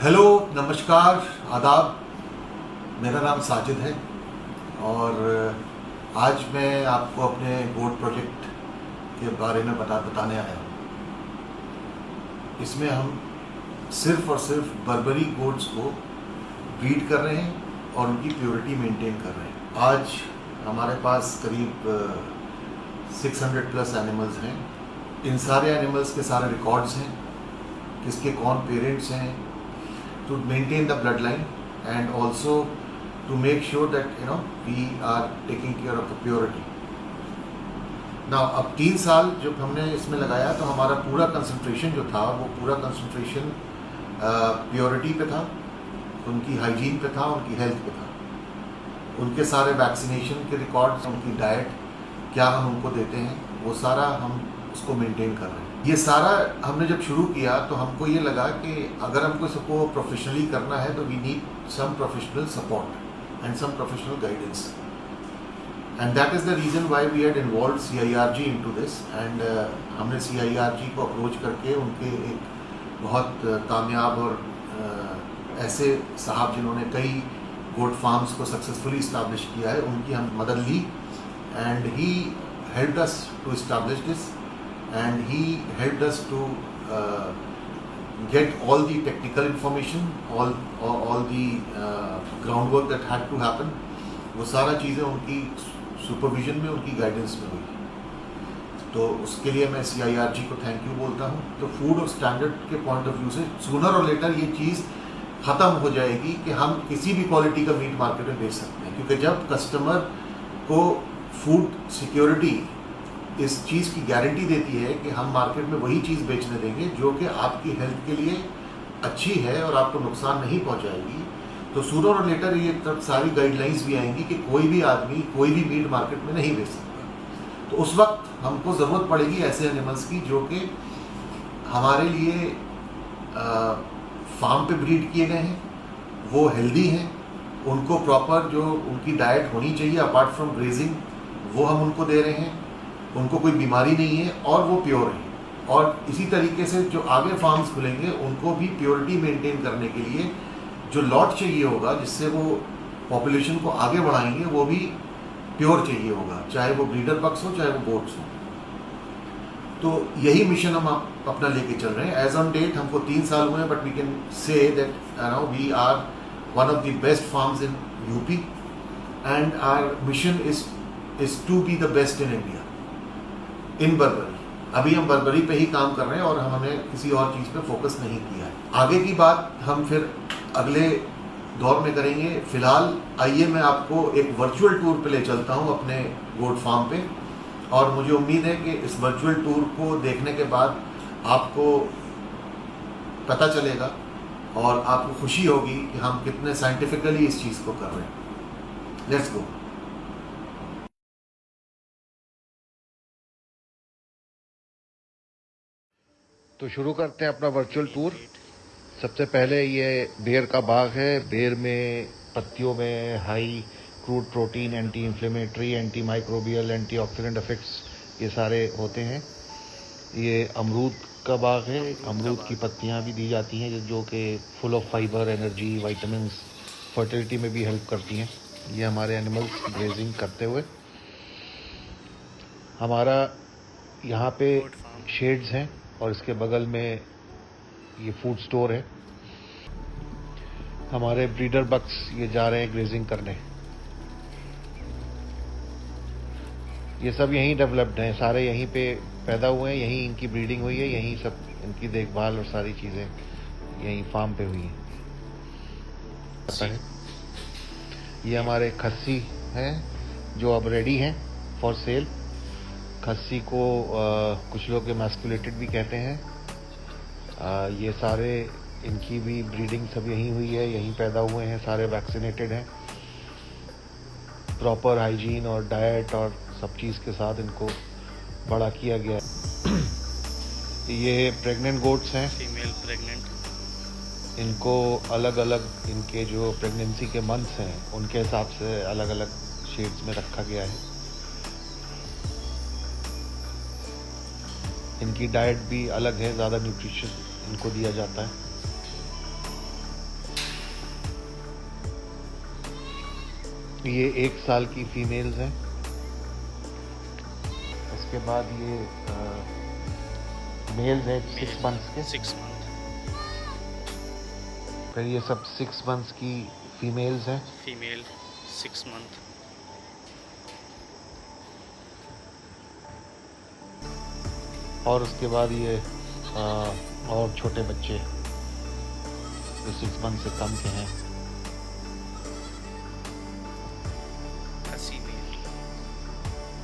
Hello, नमस्कार, आदाब। मेरा नाम साजिद है और आज मैं आपको अपने गोट प्रोजेक्ट के बारे में बताने आया हूँ। इसमें हम सिर्फ और सिर्फ बर्बरी गोट्स को ब्रीड कर रहे हैं और उनकी प्योरिटी मेंटेन कर रहे हैं। आज हमारे पास करीब 600 प्लस एनिमल्स हैं। इन सारे एनिमल्स के सारे रिकॉर्ड्स हैं, किसके कौन पेरेंट्स हैं, to maintain the bloodline and also to make sure that we are taking care of the purity. Now अब 3 साल जब हमने इसमें लगाया तो हमारा पूरा कंसंट्रेशन जो था वो पूरा कंसंट्रेशन प्योरिटी पे था, उनकी हाइजीन पे था, उनकी हेल्थ पे था। उनके सारे वैक्सीनेशन के रिकॉर्ड्स, उनकी डाइट, क्या हम उनको देते हैं, वो सारा हम उसको मेंटेन कर रहे हैं। ये सारा हमने जब शुरू किया तो हमको ये लगा कि अगर हमको इसको प्रोफेशनली करना है तो we need some professional support and some professional guidance, and that is the reason why we had involve CIRG into this. And हमने CIRG को अप्रोच करके उनके एक बहुत कामयाब और ऐसे साहब जिन्होंने कई गोट फार्म्स को सक्सेसफुली इस्टाब्लिश किया है, उनकी हम मदद ली and he helped us to establish this and he helped us to get all the technical information, all the groundwork that had to happen. वो सारा चीज़ें उनकी सुपरविजन में, उनकी गाइडेंस में हुई। तो उसके लिए मैं CIRG को थैंक यू बोलता हूँ। तो फूड और स्टैंडर्ड के पॉइंट ऑफ व्यू से सूनर और लेटर ये चीज़ ख़त्म हो जाएगी कि हम किसी भी क्वालिटी का मीट मार्केट में बेच सकते हैं, क्योंकि जब कस्टमर को फूड सिक्योरिटी इस चीज़ की गारंटी देती है कि हम मार्केट में वही चीज़ बेचने देंगे जो कि आपकी हेल्थ के लिए अच्छी है और आपको नुकसान नहीं पहुंचाएगी, तो सूनर और लेटर ये तब सारी गाइडलाइंस भी आएंगी कि कोई भी आदमी कोई भी मीट मार्केट में नहीं बेच सकता। तो उस वक्त हमको ज़रूरत पड़ेगी ऐसे एनिमल्स की जो कि हमारे लिए फार्म पे ब्रीड किए गए हैं, वो हेल्दी हैं, उनको प्रॉपर जो उनकी डाइट होनी चाहिए अपार्ट फ्रॉम ग्रेजिंग वो हम उनको दे रहे हैं, उनको कोई बीमारी नहीं है और वो प्योर है। और इसी तरीके से जो आगे फार्म्स खुलेंगे उनको भी प्योरिटी मेंटेन करने के लिए जो लॉट चाहिए होगा जिससे वो पॉपुलेशन को आगे बढ़ाएंगे वो भी प्योर चाहिए होगा, चाहे वो ब्रीडर बक्स हो चाहे वो गोट्स हो। तो यही मिशन हम अपना लेके चल रहे हैं। एज ऑन डेट हमको 3 साल हुए हैं, but we can say that we are one of the best farms in UP and our mission is to be the best in India in Barbari. अभी हम बर्बरी पे ही काम कर रहे हैं और हमने किसी और चीज़ पे फोकस नहीं किया है। आगे की बात हम फिर अगले दौर में करेंगे। फिलहाल आइए मैं आपको एक वर्चुअल टूर पे ले चलता हूँ अपने गोट फार्म पे, और मुझे उम्मीद है कि इस वर्चुअल टूर को देखने के बाद आपको पता चलेगा और आपको खुशी होगी कि हम कितने साइंटिफिकली इस चीज़ को कर रहे हैं। Let's go. तो शुरू करते हैं अपना वर्चुअल टूर। सबसे पहले ये बेर का बाग है। बेर में पत्तियों में high crude protein, anti inflammatory, anti microbial, antioxidant effects ये सारे होते हैं। ये अमरूद का बाग है। अमरूद की पत्तियां भी दी जाती हैं जो कि full of fibre, energy, vitamins, fertility में भी हेल्प करती हैं। ये हमारे एनिमल्स ग्रेजिंग करते हुए। हमारा यहाँ पे शेड्स हैं और इसके बगल में ये फूड स्टोर है। हमारे ब्रीडर बक्स ये जा रहे हैं ग्रेजिंग करने। ये सब यहीं डेवलप्ड हैं, सारे यहीं पे पैदा हुए हैं, यहीं इनकी ब्रीडिंग हुई है, यहीं सब इनकी देखभाल और सारी चीज़ें यहीं फार्म पे हुई हैं। ये हमारे खस्सी हैं जो अब रेडी हैं फॉर सेल। खस्सी को कुछ लोग एमास्कुलेटेड भी कहते हैं। ये सारे इनकी भी ब्रीडिंग सब यहीं हुई है, यहीं पैदा हुए हैं, सारे वैक्सीनेटेड हैं। प्रॉपर हाइजीन और डाइट और सब चीज़ के साथ इनको बड़ा किया गया है। ये प्रेग्नेंट गोट्स हैं, फीमेल प्रेग्नेंट। इनको अलग अलग इनके जो प्रेगनेंसी के मंथ्स हैं उनके हिसाब से अलग अलग शेड्स में रखा गया है। इनकी डाइट भी अलग है, ज़्यादा न्यूट्रिशन इनको दिया जाता है। ये 1 साल की फीमेल्स हैं। उसके बाद ये मेल्स हैं 6 मंथ्स के। 6 मंथ। फिर ये सब 6 मंथ्स की फीमेल्स हैं। Female 6 month. और उसके बाद ये और छोटे बच्चे जो 6 मंथ से कम के हैं।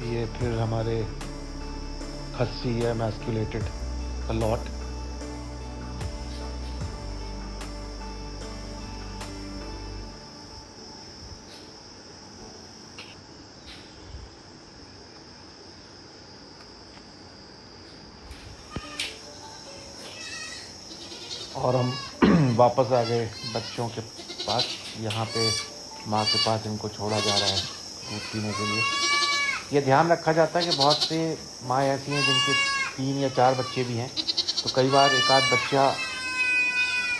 ये फिर हमारे खस्सी है मैस्कुलेटेड लॉट। और हम वापस आ गए बच्चों के पास। यहाँ पे माँ के पास इनको छोड़ा जा रहा है दूध पीने के लिए। ये ध्यान रखा जाता है कि बहुत से माँ ऐसी हैं जिनके 3 या 4 बच्चे भी हैं, तो कई बार एक आध बच्चा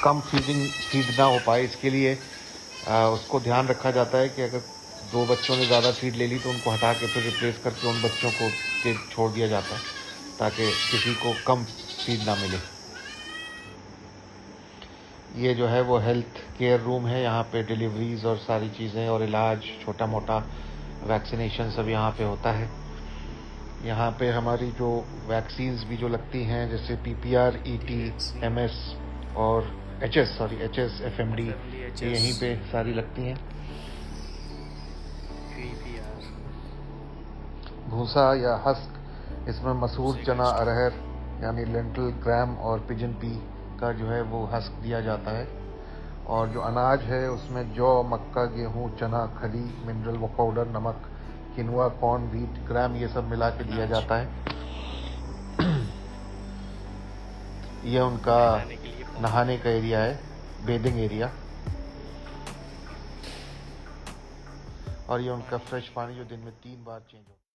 कम फीड ना हो पाए, इसके लिए उसको ध्यान रखा जाता है कि अगर 2 बच्चों ने ज़्यादा फीड ले ली तो उनको हटा के फिर रिप्लेस करके उन बच्चों को छोड़ दिया जाता है ताकि किसी को कम फीड ना मिले। ये जो है वो हेल्थ केयर रूम है। यहाँ पे डिलीवरीज और सारी चीज़ें और इलाज, छोटा मोटा वैक्सीनेशन सब यहाँ पे होता है। यहाँ पे हमारी जो वैक्सीन्स भी जो लगती हैं जैसे PPR, ET, MS और HS, FMD, ये यहीं पे सारी लगती हैं। भूसा या हस्क, इसमें मसूर, चना, अरहर यानी लेंटिल, ग्राम और पिजन पी का जो है वो हस्क दिया जाता है। और जो अनाज है उसमें जौ, मक्का, गेहूँ, चना, खली, मिनरल पाउडर, नमक, किनुआ, कॉर्न, व्हीट, ग्राम, ये सब मिला के दिया जाता है। ये उनका नहाने का एरिया है, बेदिंग एरिया। और ये उनका फ्रेश पानी जो दिन में 3 बार चेंज होता है।